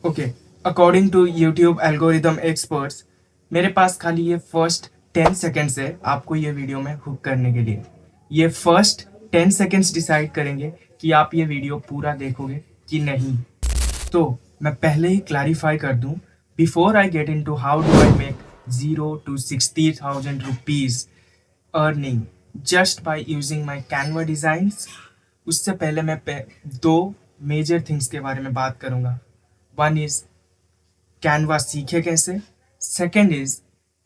Okay, according to YouTube algorithm experts, मेरे पास खाली ये फर्स्ट 10 सेकेंड्स है आपको ये वीडियो में हुक करने के लिए। ये फर्स्ट 10 सेकेंड्स डिसाइड करेंगे कि आप ये वीडियो पूरा देखोगे कि नहीं। तो मैं पहले ही क्लैरिफाई कर दूं, before I get in to how do I make 0 to 60,000 rupees earning just by using my Canva designs, उससे पहले मैं दो मेजर थिंग्स के बारे में बात करूंगा। वन इज कैनवा सीखे कैसे, सेकंड इज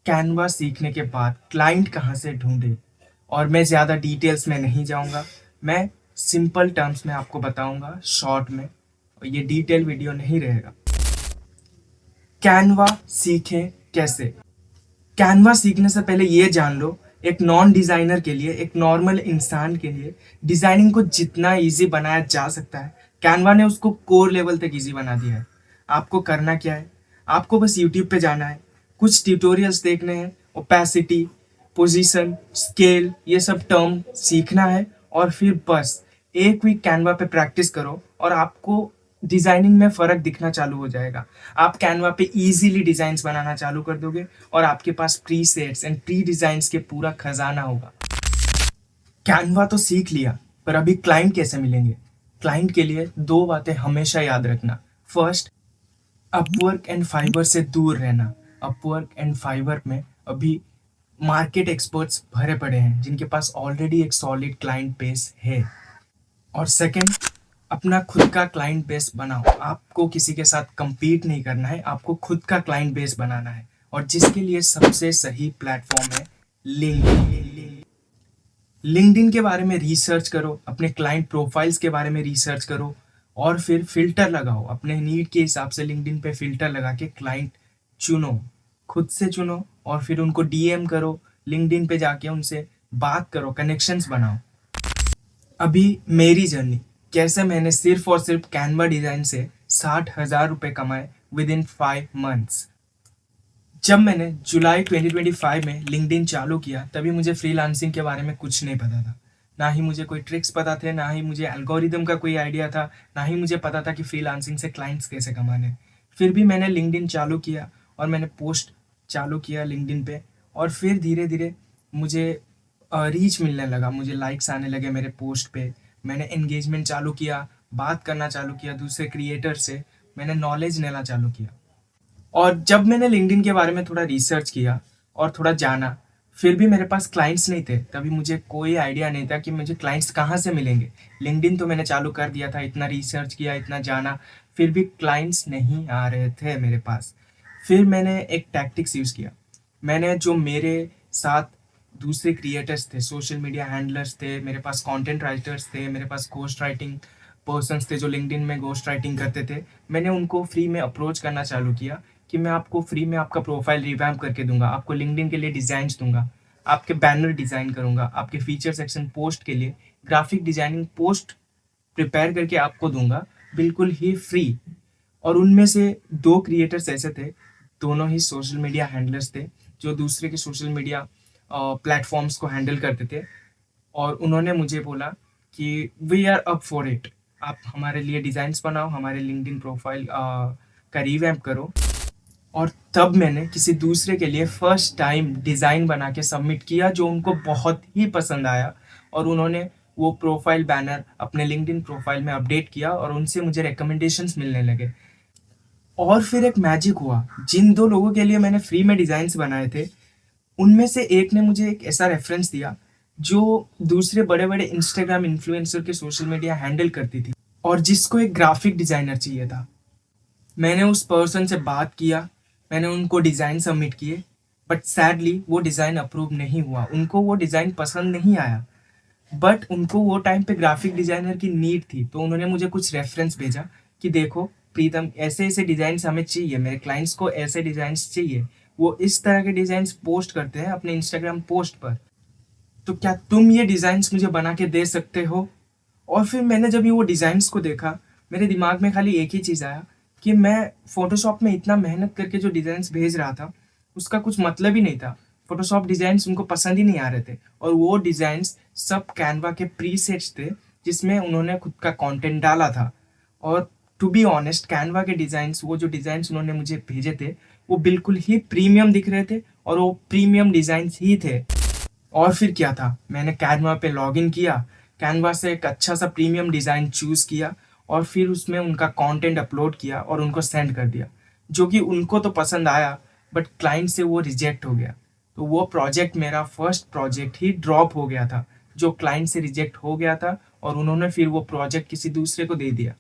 कैनवा सीखने के बाद क्लाइंट कहाँ से ढूंढे। और मैं ज़्यादा डिटेल्स में नहीं जाऊंगा, मैं सिंपल टर्म्स में आपको बताऊंगा शॉर्ट में, और ये डिटेल वीडियो नहीं रहेगा। कैनवा सीखे कैसे। कैनवा सीखने से पहले ये जान लो, एक नॉन डिज़ाइनर के लिए, एक नॉर्मल इंसान के लिए डिज़ाइनिंग को जितना इजी बनाया जा सकता है, कैनवा ने उसको कोर लेवल तक इजी बना दिया है। आपको करना क्या है, आपको बस यूट्यूब पे जाना है, कुछ ट्यूटोरियल्स देखने हैं, ओपेसिटी, पोजीशन, स्केल, ये सब टर्म सीखना है, और फिर बस एक वीक कैनवा पे प्रैक्टिस करो और आपको डिजाइनिंग में फर्क दिखना चालू हो जाएगा। आप कैनवा पे इजीली डिजाइन्स बनाना चालू कर दोगे और आपके पास presets and pre designs के पूरा खजाना होगा। कैनवा तो सीख लिया, पर अभी क्लाइंट कैसे मिलेंगे। क्लाइंट के लिए दो बातें हमेशा याद रखना। फर्स्ट, अपवर्क एंड फाइवर से दूर रहना। अपवर्क एंड फाइवर में अभी मार्केट एक्सपर्ट्स भरे पड़े हैं जिनके पास ऑलरेडी एक सॉलिड क्लाइंट बेस है। और सेकंड, अपना खुद का क्लाइंट बेस बनाओ। आपको किसी के साथ compete नहीं करना है, आपको खुद का क्लाइंट बेस बनाना है, और जिसके लिए सबसे सही प्लेटफॉर्म है लिंक्डइन। लिंक्डइन के बारे में रिसर्च करो, अपने क्लाइंट प्रोफाइल्स के बारे में रिसर्च करो, और फिर फिल्टर लगाओ। अपने नीड के हिसाब से लिंक्डइन पे फिल्टर लगा के क्लाइंट चुनो, खुद से चुनो, और फिर उनको डीएम करो। लिंक्डइन पे जाके उनसे बात करो, कनेक्शंस बनाओ। अभी मेरी जर्नी, कैसे मैंने सिर्फ और सिर्फ कैनवा डिज़ाइन से 60,000 रुपये कमाए विद इन 5 मंथ्स। जब मैंने जुलाई 2025 में लिंक्डइन चालू किया, तभी मुझे फ्रीलांसिंग के बारे में कुछ नहीं पता था। ना ही मुझे कोई ट्रिक्स पता थे, ना ही मुझे एल्गोरिदम का कोई आइडिया था, ना ही मुझे पता था कि फ्रीलांसिंग से क्लाइंट्स कैसे कमाने। फिर भी मैंने लिंक्डइन चालू किया और मैंने पोस्ट चालू किया लिंक्डइन पे, और फिर धीरे धीरे मुझे रीच मिलने लगा, मुझे लाइक्स आने लगे मेरे पोस्ट पे। मैंने एंगेजमेंट चालू किया, बात करना चालू किया दूसरे क्रिएटर से, मैंने नॉलेज लेना चालू किया। और जब मैंने लिंक्डइन के बारे में थोड़ा रिसर्च किया और थोड़ा जाना, फिर भी मेरे पास क्लाइंट्स नहीं थे। तभी मुझे कोई आइडिया नहीं था कि मुझे क्लाइंट्स कहाँ से मिलेंगे। लिंक्डइन तो मैंने चालू कर दिया था, इतना रिसर्च किया, इतना जाना, फिर भी क्लाइंट्स नहीं आ रहे थे मेरे पास। फिर मैंने एक टैक्टिक्स यूज़ किया। मैंने जो मेरे साथ दूसरे क्रिएटर्स थे, सोशल मीडिया हैंडलर्स थे, मेरे पास कंटेंट राइटर्स थे, मेरे पास घोस्ट राइटिंग पर्सन्स थे जो लिंक्डइन में घोस्ट राइटिंग करते थे, मैंने उनको फ्री में अप्रोच करना चालू किया कि मैं आपको फ्री में आपका प्रोफाइल रिवैम्प करके दूंगा, आपको लिंक्डइन के लिए डिज़ाइंस दूंगा, आपके बैनर डिज़ाइन करूंगा, आपके फीचर सेक्शन पोस्ट के लिए ग्राफिक डिजाइनिंग पोस्ट प्रिपेयर करके आपको दूंगा, बिल्कुल ही फ्री। और उनमें से दो क्रिएटर्स ऐसे थे, दोनों ही सोशल मीडिया हैंडलर्स थे जो दूसरे के सोशल मीडिया प्लेटफॉर्म्स को हैंडल करते थे, और उन्होंने मुझे बोला कि we are up for it, आप हमारे लिए डिज़ाइंस बनाओ, हमारे लिंक्डइन प्रोफाइल का रिवैम्प करो। और तब मैंने किसी दूसरे के लिए फर्स्ट टाइम डिज़ाइन बना के सबमिट किया जो उनको बहुत ही पसंद आया, और उन्होंने वो प्रोफाइल बैनर अपने लिंक्डइन प्रोफाइल में अपडेट किया और उनसे मुझे रिकमेंडेशंस मिलने लगे। और फिर एक मैजिक हुआ, जिन दो लोगों के लिए मैंने फ्री में डिज़ाइंस बनाए थे, उनमें से एक ने मुझे एक ऐसा रेफरेंस दिया जो दूसरे बड़े बड़े इंस्टाग्राम इन्फ्लुएंसर के सोशल मीडिया हैंडल करती थी, और जिसको एक ग्राफिक डिज़ाइनर चाहिए था। मैंने उस पर्सन से बात किया, मैंने उनको डिज़ाइन सबमिट किए, बट सैडली वो डिज़ाइन अप्रूव नहीं हुआ, उनको वो डिज़ाइन पसंद नहीं आया। बट उनको वो टाइम पे ग्राफिक डिज़ाइनर की नीड थी, तो उन्होंने मुझे कुछ रेफरेंस भेजा कि देखो प्रीतम, ऐसे ऐसे डिज़ाइंस हमें चाहिए, मेरे क्लाइंट्स को ऐसे डिज़ाइंस चाहिए, वो इस तरह के डिज़ाइंस पोस्ट करते हैं अपने इंस्टाग्राम पोस्ट पर, तो क्या तुम ये डिज़ाइंस मुझे बना के दे सकते हो। और फिर मैंने जब ये वो डिज़ाइंस को देखा, मेरे दिमाग में खाली एक ही चीज़ आया कि मैं फ़ोटोशॉप में इतना मेहनत करके जो डिज़ाइंस भेज रहा था उसका कुछ मतलब ही नहीं था। फ़ोटोशॉप डिज़ाइंस उनको पसंद ही नहीं आ रहे थे, और वो डिज़ाइंस सब कैनवा के प्रीसेट्स थे जिसमें उन्होंने खुद का कंटेंट डाला था। और टू बी ऑनेस्ट कैनवा के डिज़ाइंस, वो जो डिज़ाइंस उन्होंने मुझे भेजे थे वो बिल्कुल ही प्रीमियम दिख रहे थे और वो प्रीमियम डिज़ाइंस ही थे। और फिर क्या था, मैंने कैनवा पे लॉगिन किया, कैनवा से एक अच्छा सा प्रीमियम डिज़ाइन चूज़ किया और फिर उसमें उनका कंटेंट अपलोड किया और उनको सेंड कर दिया, जो कि उनको तो पसंद आया बट क्लाइंट से वो रिजेक्ट हो गया। तो वो प्रोजेक्ट मेरा फर्स्ट प्रोजेक्ट ही ड्रॉप हो गया था, जो क्लाइंट से रिजेक्ट हो गया था और उन्होंने फिर वो प्रोजेक्ट किसी दूसरे को दे दिया।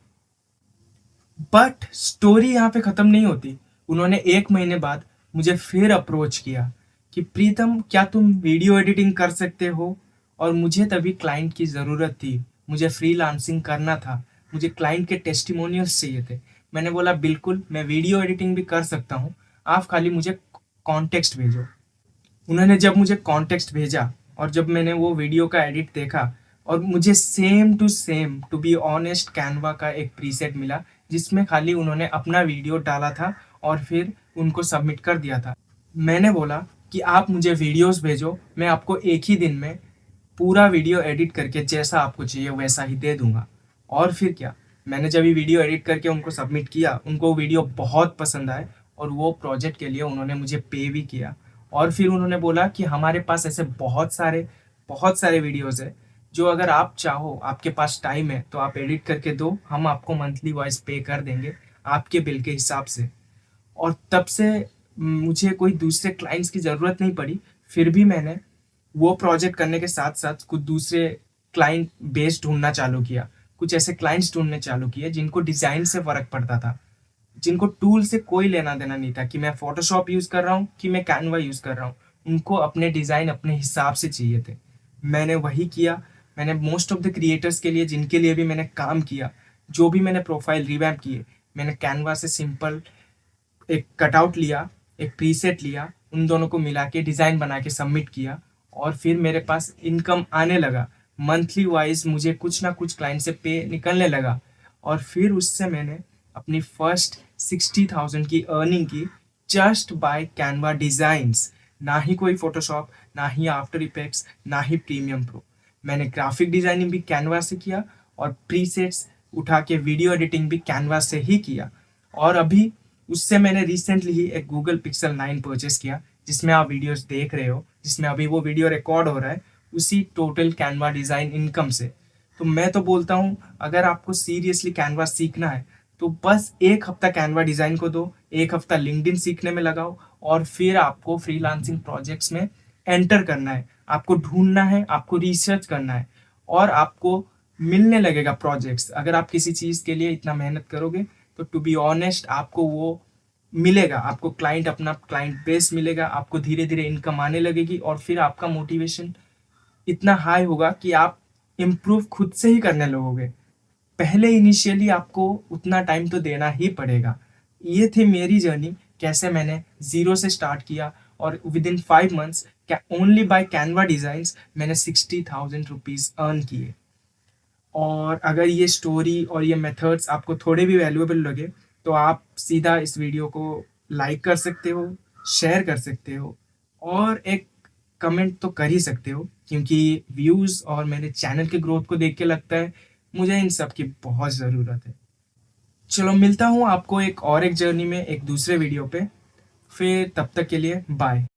बट स्टोरी यहाँ पे ख़त्म नहीं होती। उन्होंने 1 महीने बाद मुझे फिर अप्रोच किया कि प्रीतम, क्या तुम वीडियो एडिटिंग कर सकते हो? और मुझे तभी क्लाइंट की ज़रूरत थी, मुझे फ्रीलांसिंग करना था, मुझे क्लाइंट के टेस्टिमोनियल्स चाहिए थे। मैंने बोला बिल्कुल, मैं वीडियो एडिटिंग भी कर सकता हूँ, आप खाली मुझे कॉन्टेक्स्ट भेजो। उन्होंने जब मुझे कॉन्टेक्स्ट भेजा और जब मैंने वो वीडियो का एडिट देखा और मुझे same to same, to be honest, Canva का एक प्रीसेट मिला जिसमें खाली उन्होंने अपना वीडियो डाला था और फिर उनको सबमिट कर दिया था। मैंने बोला कि आप मुझे वीडियोस भेजो, मैं आपको एक ही दिन में पूरा वीडियो एडिट करके जैसा आपको चाहिए वैसा ही दे दूंगा। और फिर क्या, मैंने जब ये वीडियो एडिट करके उनको सबमिट किया, उनको वो वीडियो बहुत पसंद आए और वो प्रोजेक्ट के लिए उन्होंने मुझे पे भी किया। और फिर उन्होंने बोला कि हमारे पास ऐसे बहुत सारे वीडियोस है, जो अगर आप चाहो, आपके पास टाइम है तो आप एडिट करके दो, हम आपको मंथली वाइज पे कर देंगे आपके बिल के हिसाब से। और तब से मुझे कोई दूसरे क्लाइंट्स की ज़रूरत नहीं पड़ी। फिर भी मैंने वो प्रोजेक्ट करने के साथ साथ कुछ दूसरे क्लाइंट बेस ढूंढना चालू किया, कुछ ऐसे क्लाइंट्स ढूंढने चालू किए जिनको डिज़ाइन से फ़र्क पड़ता था, जिनको टूल से कोई लेना देना नहीं था कि मैं फोटोशॉप यूज़ कर रहा हूँ कि मैं कैनवा यूज़ कर रहा हूँ। उनको अपने डिज़ाइन अपने हिसाब से चाहिए थे। मैंने वही किया। मैंने मोस्ट ऑफ द क्रिएटर्स के लिए, जिनके लिए भी मैंने काम किया, जो भी मैंने प्रोफाइल रिवैम्प किए, मैंने कैनवा से सिंपल एक कटआउट लिया, एक प्रीसेट लिया, उन दोनों को मिला के डिज़ाइन बना के सबमिट किया और फिर मेरे पास इनकम आने लगा। मंथली वाइज मुझे कुछ ना कुछ क्लाइंट से पे निकलने लगा और फिर उससे मैंने अपनी फर्स्ट 60,000 की अर्निंग की, जस्ट बाय कैनवा डिज़ाइंस। ना ही कोई फोटोशॉप, ना ही आफ्टर इफेक्ट्स, ना ही प्रीमियम प्रो। मैंने ग्राफिक डिज़ाइनिंग भी कैनवा से किया और प्रीसेट्स उठा के वीडियो एडिटिंग भी कैनवा से ही किया। और अभी उससे मैंने रिसेंटली ही एक गूगल पिक्सल 9 परचेस किया, जिसमें आप वीडियोस देख रहे हो, जिसमें अभी वो वीडियो रिकॉर्ड हो रहा है, उसी टोटल कैनवा डिज़ाइन इनकम से। तो मैं तो बोलता हूँ, अगर आपको सीरियसली कैनवा सीखना है तो बस 1 हफ्ता कैनवा डिज़ाइन को दो, 1 हफ्ता लिंक्डइन सीखने में लगाओ और फिर आपको फ्रीलांसिंग प्रोजेक्ट्स में एंटर करना है, आपको ढूंढना है, आपको रिसर्च करना है और आपको मिलने लगेगा प्रोजेक्ट्स। अगर आप किसी चीज़ के लिए इतना मेहनत करोगे तो टू बी ऑनेस्ट आपको वो मिलेगा, आपको क्लाइंट, अपना क्लाइंट बेस मिलेगा, आपको धीरे धीरे इनकम आने लगेगी और फिर आपका मोटिवेशन इतना हाई होगा कि आप इम्प्रूव खुद से ही करने लगोगे। पहले इनिशियली आपको उतना टाइम तो देना ही पड़ेगा। ये थी मेरी जर्नी, कैसे मैंने ज़ीरो से स्टार्ट किया और with in 5 months only by Canva designs मैंने 60,000 रुपीज़ अर्न किए। और अगर ये स्टोरी और ये मेथड्स आपको थोड़े भी वैल्यूएबल लगे तो आप सीधा इस वीडियो को लाइक कर सकते हो, शेयर कर सकते हो और एक कमेंट तो कर ही सकते हो, क्योंकि व्यूज़ और मेरे चैनल के ग्रोथ को देख के लगता है मुझे इन सब की बहुत ज़रूरत है। चलो, मिलता हूँ आपको एक जर्नी में, एक दूसरे वीडियो पे। फिर तब तक के लिए बाय।